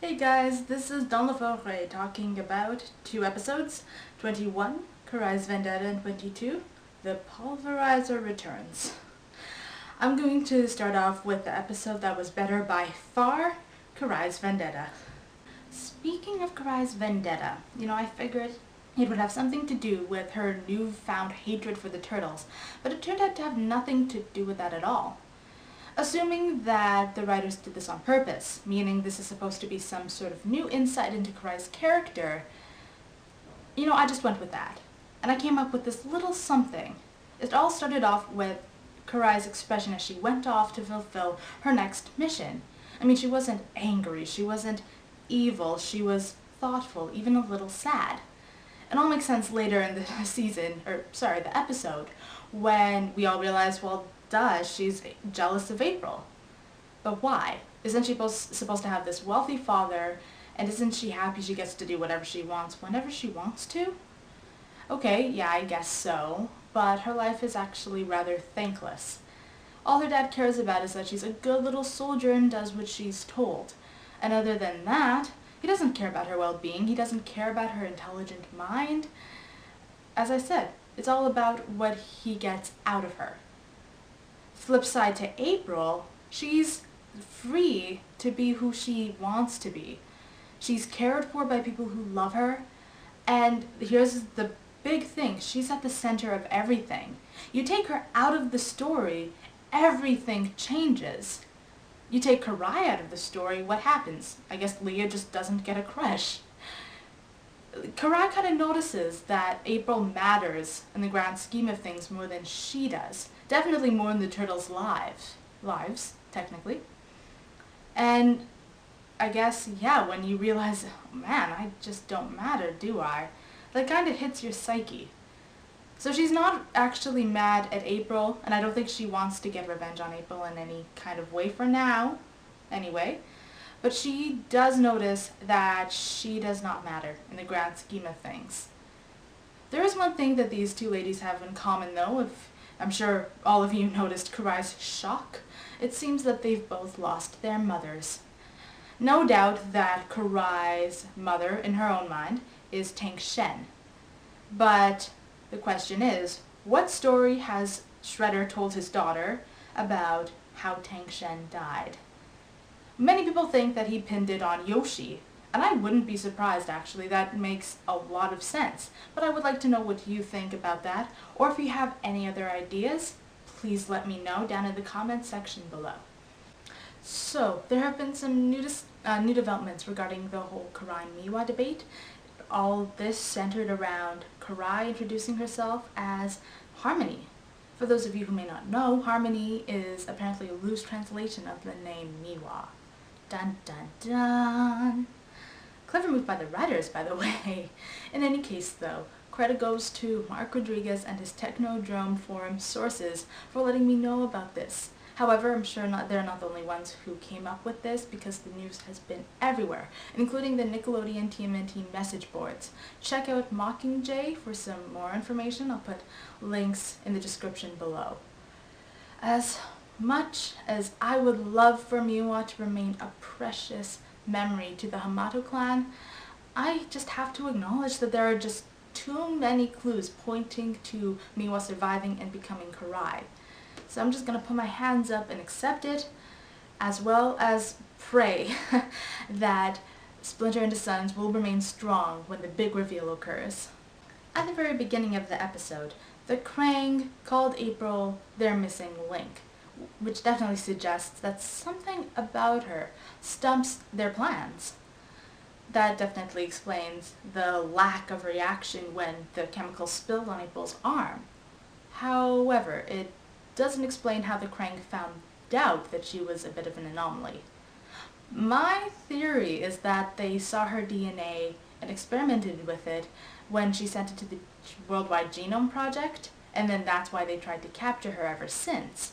Hey guys, this is Don LaForêt talking about two episodes, 21, Karai's Vendetta, and 22, The Pulverizer Returns. I'm going to start off with the episode that was better by far, Karai's Vendetta. Speaking of Karai's Vendetta, I figured it would have something to do with her newfound hatred for the turtles, but it turned out to have nothing to do with that at all. Assuming that the writers did this on purpose, meaning this is supposed to be some sort of new insight into Karai's character, I just went with that. And I came up with this little something. It all started off with Karai's expression as she went off to fulfill her next mission. She wasn't angry, she wasn't evil, she was thoughtful, even a little sad. It all makes sense later in the the episode, when we all realize, well, duh, she's jealous of April. But why? Isn't she supposed to have this wealthy father, and isn't she happy she gets to do whatever she wants whenever she wants to? Okay, yeah, I guess so, but her life is actually rather thankless. All her dad cares about is that she's a good little soldier and does what she's told. And other than that, he doesn't care about her well-being, he doesn't care about her intelligent mind. As I said, it's all about what he gets out of her. Flip side to April, she's free to be who she wants to be. She's cared for by people who love her, and here's the big thing, she's at the center of everything. You take her out of the story, everything changes. You take Karai out of the story, what happens? I guess Leah just doesn't get a crush. Karai kind of notices that April matters in the grand scheme of things more than she does. Definitely more in the turtles' lives, technically. And I guess, yeah, when you realize, oh, man, I just don't matter, do I? That kind of hits your psyche. So she's not actually mad at April, and I don't think she wants to get revenge on April in any kind of way for now, anyway. But she does notice that she does not matter in the grand scheme of things. There is one thing that these two ladies have in common, though. If I'm sure all of you noticed Karai's shock. It seems that they've both lost their mothers. No doubt that Karai's mother, in her own mind, is Tang Shen. But the question is, what story has Shredder told his daughter about how Tang Shen died? Many people think that he pinned it on Yoshi, and I wouldn't be surprised actually, that makes a lot of sense. But I would like to know what you think about that, or if you have any other ideas, please let me know down in the comments section below. So, there have been some new developments regarding the whole Koran Miwa debate. All this centered around Karai introducing herself as Harmony. For those of you who may not know, Harmony is apparently a loose translation of the name Miwa. Dun dun dun. Clever move by the writers, by the way. In any case, though, credit goes to Mark Rodriguez and his Technodrome forum sources for letting me know about this. However, I'm sure they're not the only ones who came up with this, because the news has been everywhere, including the Nickelodeon TMNT message boards. Check out Mockingjay for some more information. I'll put links in the description below. As much as I would love for Miwa to remain a precious memory to the Hamato clan, I just have to acknowledge that there are just too many clues pointing to Miwa surviving and becoming Karai. So I'm just going to put my hands up and accept it, as well as pray that Splinter and his sons will remain strong when the big reveal occurs. At the very beginning of the episode, the Krang called April their missing link, which definitely suggests that something about her stumps their plans. That definitely explains the lack of reaction when the chemical spilled on April's arm. However, it doesn't explain how the Krang found out that she was a bit of an anomaly. My theory is that they saw her DNA and experimented with it when she sent it to the Worldwide Genome Project, and then that's why they tried to capture her ever since.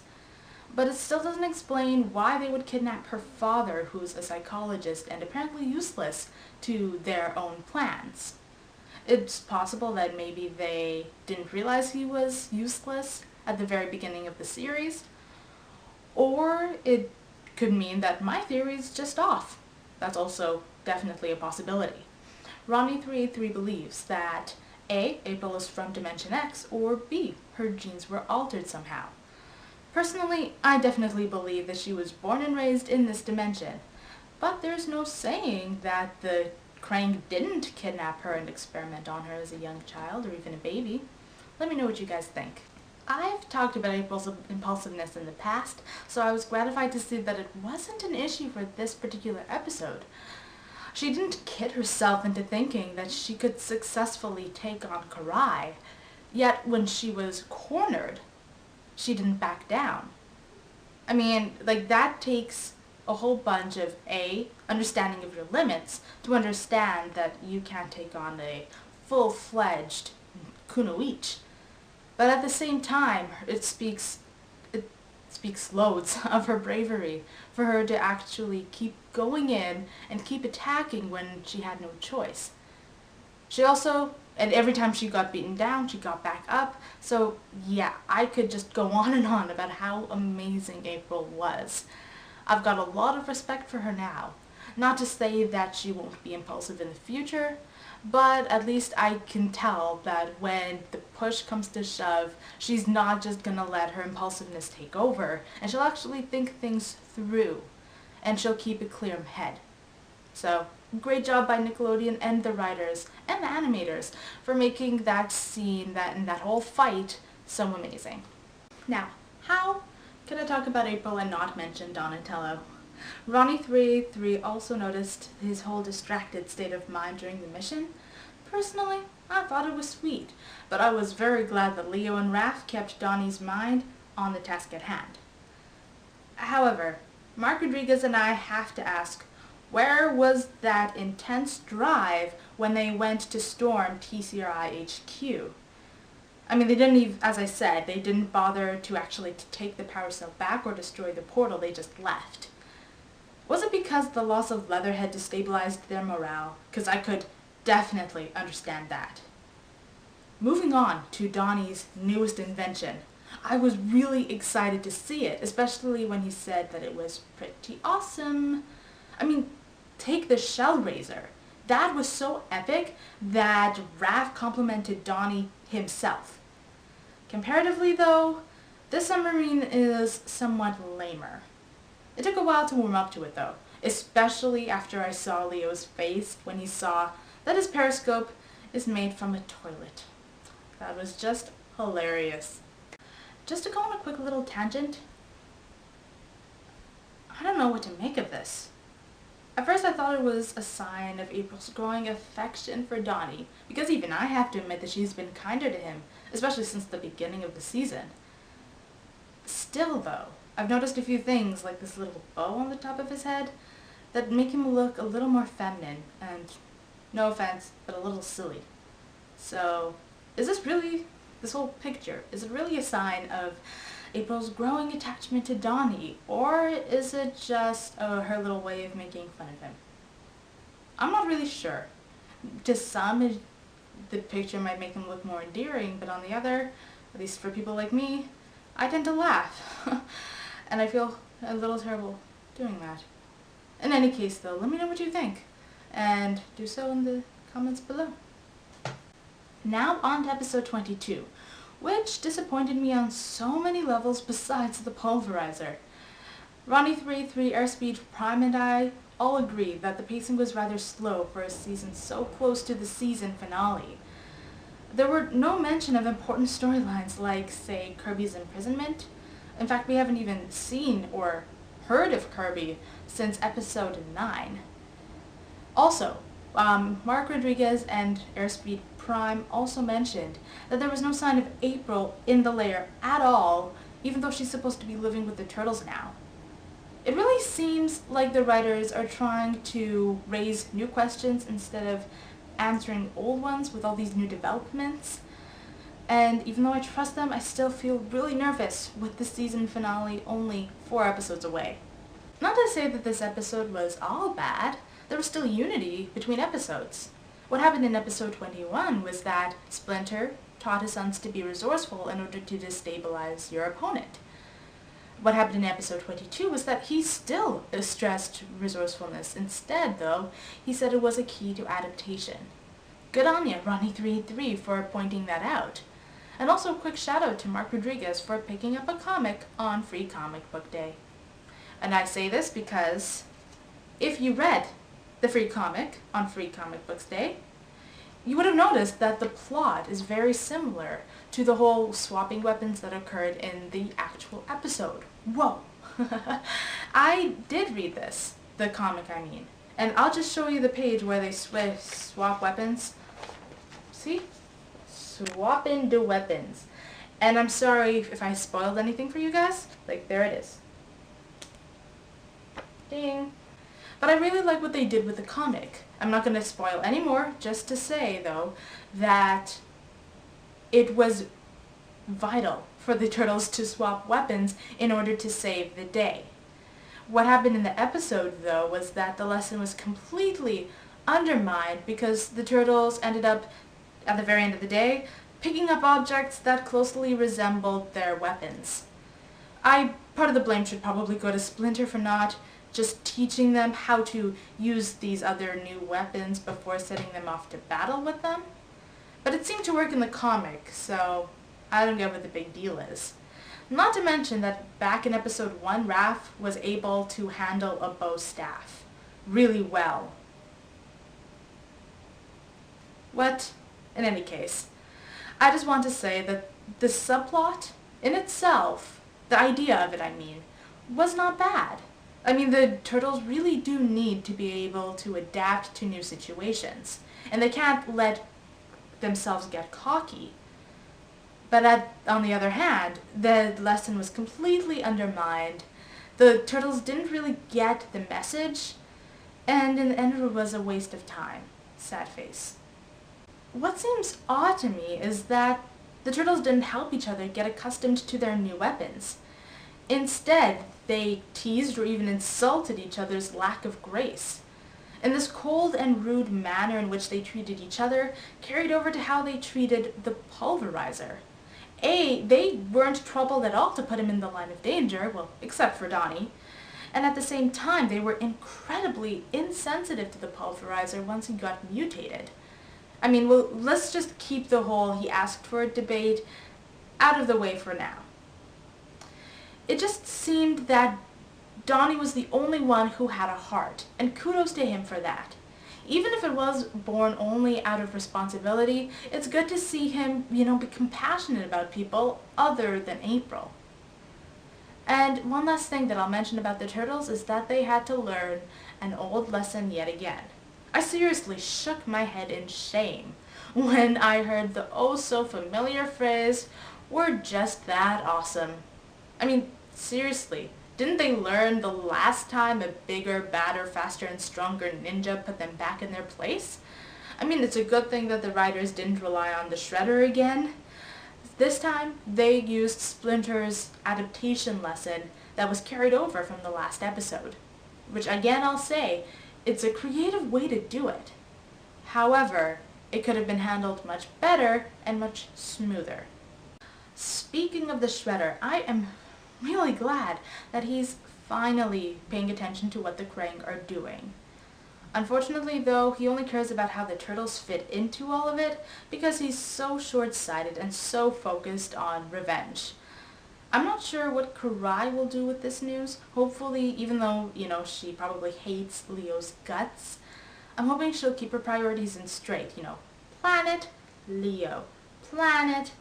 But it still doesn't explain why they would kidnap her father, who's a psychologist and apparently useless to their own plans. It's possible that maybe they didn't realize he was useless at the very beginning of the series, or it could mean that my theory is just off. That's also definitely a possibility. Ronnie383 believes that A. April is from Dimension X, or B. her genes were altered somehow. Personally, I definitely believe that she was born and raised in this dimension, but there's no saying that the Krang didn't kidnap her and experiment on her as a young child or even a baby. Let me know what you guys think. I've talked about April's impulsiveness in the past, so I was gratified to see that it wasn't an issue for this particular episode. She didn't kid herself into thinking that she could successfully take on Karai, yet when she was cornered, she didn't back down. I mean, like, that takes a whole bunch of A, understanding of your limits, to understand that you can't take on a full-fledged kunoichi. But at the same time, it speaks loads of her bravery for her to actually keep going in and keep attacking when she had no choice. She also, and every time she got beaten down, she got back up. So yeah, I could just go on and on about how amazing April was. I've got a lot of respect for her now. Not to say that she won't be impulsive in the future, but at least I can tell that when the push comes to shove, she's not just gonna let her impulsiveness take over, and she'll actually think things through, and she'll keep a clear head. So, great job by Nickelodeon and the writers and the animators for making that scene, and that whole fight, so amazing. Now, how can I talk about April and not mention Donatello? Ronnie383 also noticed his whole distracted state of mind during the mission. Personally, I thought it was sweet, but I was very glad that Leo and Raph kept Donnie's mind on the task at hand. However, Mark Rodriguez and I have to ask, where was that intense drive when they went to storm TCRI HQ? I mean, they didn't even, as I said, they didn't bother to actually take the power cell back or destroy the portal, they just left. Was it because the loss of Leatherhead destabilized their morale? Because I could definitely understand that. Moving on to Donnie's newest invention. I was really excited to see it, especially when he said that it was pretty awesome. I mean, take the Shell Razor. That was so epic that Raph complimented Donnie himself. Comparatively though, this submarine is somewhat lamer. It took a while to warm up to it though, especially after I saw Leo's face when he saw that his periscope is made from a toilet. That was just hilarious. Just to go on a quick little tangent, I don't know what to make of this. At first I thought it was a sign of April's growing affection for Donnie, because even I have to admit that she's been kinder to him, especially since the beginning of the season. Still though, I've noticed a few things, like this little bow on the top of his head, that make him look a little more feminine, and no offense, but a little silly. So, is this really, this whole picture, is it really a sign of April's growing attachment to Donnie, or is it just her little way of making fun of him? I'm not really sure. To some, the picture might make him look more endearing, but on the other, at least for people like me, I tend to laugh. And I feel a little terrible doing that. In any case though, let me know what you think, and do so in the comments below. Now on to episode 22, which disappointed me on so many levels besides the Pulverizer. Ronnie383, Airspeed Prime and I all agree that the pacing was rather slow for a season so close to the season finale. There were no mention of important storylines like, say, Kirby's imprisonment. In fact, we haven't even seen or heard of Kirby since episode 9. Also, Mark Rodriguez and Airspeed Prime also mentioned that there was no sign of April in the lair at all, even though she's supposed to be living with the turtles now. It really seems like the writers are trying to raise new questions instead of answering old ones with all these new developments. And even though I trust them, I still feel really nervous with the season finale only 4 episodes away. Not to say that this episode was all bad, there was still unity between episodes. What happened in episode 21 was that Splinter taught his sons to be resourceful in order to destabilize your opponent. what happened in episode 22 was that he still stressed resourcefulness. Instead, though, he said it was a key to adaptation. Good on ya, Ronnie383, for pointing that out. And also a quick shout out to Mark Rodriguez for picking up a comic on Free Comic Book Day. And I say this because if you read the free comic on Free Comic Books Day, you would have noticed that the plot is very similar to the whole swapping weapons that occurred in the actual episode. Whoa! I did read this, the comic I mean, and I'll just show you the page where they swap weapons. See? Swapping the weapons. And I'm sorry if I spoiled anything for you guys. Like, there it is. Ding. But I really like what they did with the comic. I'm not going to spoil any more, just to say, though, that it was vital for the turtles to swap weapons in order to save the day. What happened in the episode, though, was that the lesson was completely undermined because the turtles ended up, at the very end of the day, picking up objects that closely resembled their weapons. Part of the blame should probably go to Splinter for not just teaching them how to use these other new weapons before setting them off to battle with them. But it seemed to work in the comic, so I don't get what the big deal is. Not to mention that back in episode 1, Raph was able to handle a bow staff really well. What? In any case, I just want to say that the subplot in itself, the idea of it I mean, was not bad. I mean, the turtles really do need to be able to adapt to new situations, and they can't let themselves get cocky. But on the other hand, the lesson was completely undermined. The turtles didn't really get the message, and in the end it was a waste of time. Sad face. What seems odd to me is that the turtles didn't help each other get accustomed to their new weapons. Instead, they teased or even insulted each other's lack of grace. And this cold and rude manner in which they treated each other carried over to how they treated the Pulverizer. They weren't troubled at all to put him in the line of danger, well, except for Donnie. And at the same time, they were incredibly insensitive to the Pulverizer once he got mutated. I mean, well, let's just keep the whole he asked for it debate out of the way for now. It just seemed that Donnie was the only one who had a heart, and kudos to him for that. Even if it was born only out of responsibility, it's good to see him, be compassionate about people other than April. And one last thing that I'll mention about the turtles is that they had to learn an old lesson yet again. I seriously shook my head in shame when I heard the oh-so-familiar phrase, "We're just that awesome." I mean, seriously, didn't they learn the last time a bigger, badder, faster, and stronger ninja put them back in their place? I mean, it's a good thing that the writers didn't rely on the Shredder again. This time, they used Splinter's adaptation lesson that was carried over from the last episode, which again I'll say, it's a creative way to do it. However, it could have been handled much better and much smoother. Speaking of the Shredder, I am really glad that he's finally paying attention to what the Krang are doing. Unfortunately, though, he only cares about how the turtles fit into all of it because he's so short-sighted and so focused on revenge. I'm not sure what Karai will do with this news. Hopefully, even though, she probably hates Leo's guts, I'm hoping she'll keep her priorities in straight, Planet Leo. Planet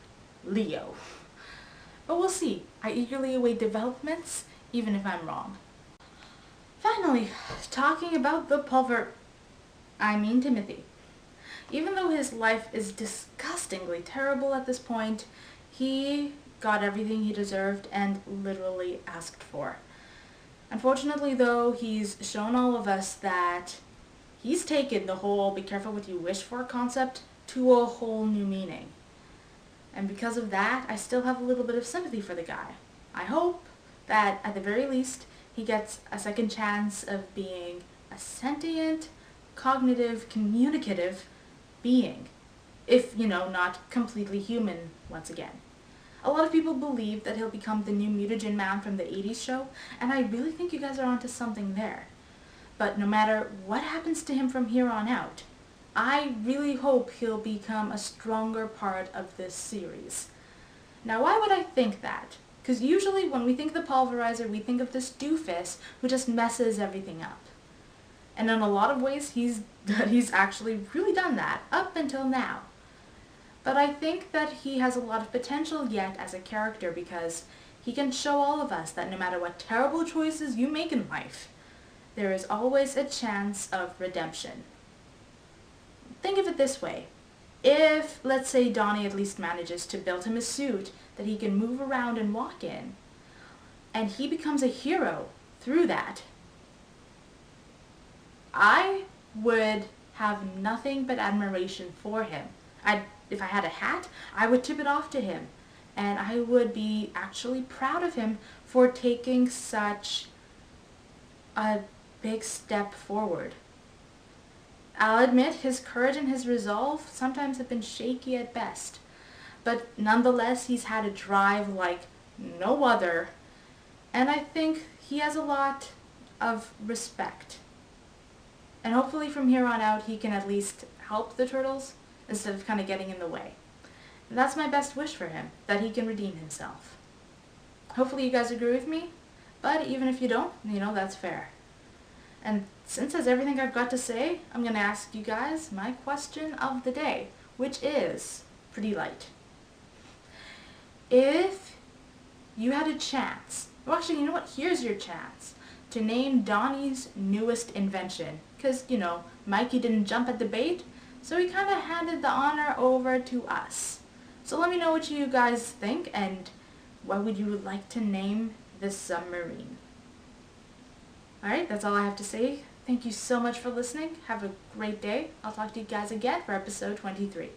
Leo. But we'll see. I eagerly await developments, even if I'm wrong. Finally, talking about the Timothy. Even though his life is disgustingly terrible at this point, he got everything he deserved and literally asked for. Unfortunately, though, he's shown all of us that he's taken the whole be careful what you wish for concept to a whole new meaning. And because of that, I still have a little bit of sympathy for the guy. I hope that, at the very least, he gets a second chance of being a sentient, cognitive, communicative being. If, not completely human once again. A lot of people believe that he'll become the new mutagen man from the 80s show, and I really think you guys are onto something there. But no matter what happens to him from here on out, I really hope he'll become a stronger part of this series. Now, why would I think that? Because usually when we think of the Pulverizer, we think of this doofus who just messes everything up. And in a lot of ways, he's actually really done that, up until now. But I think that he has a lot of potential yet as a character, because he can show all of us that no matter what terrible choices you make in life, there is always a chance of redemption. Think of it this way. If, let's say, Donnie at least manages to build him a suit that he can move around and walk in, and he becomes a hero through that, I would have nothing but admiration for him. If I had a hat, I would tip it off to him, and I would be actually proud of him for taking such a big step forward. I'll admit his courage and his resolve sometimes have been shaky at best, but nonetheless he's had a drive like no other, and I think he has a lot of respect. And hopefully from here on out he can at least help the turtles instead of kind of getting in the way. And that's my best wish for him, that he can redeem himself. Hopefully you guys agree with me, but even if you don't, that's fair. And since that's everything I've got to say, I'm going to ask you guys my question of the day, which is pretty light. If you had a chance, well actually, you know what, here's your chance to name Donnie's newest invention, because, Mikey didn't jump at the bait, so he kind of handed the honor over to us. So let me know what you guys think, and what would you like to name this submarine? Alright, that's all I have to say. Thank you so much for listening. Have a great day. I'll talk to you guys again for episode 23.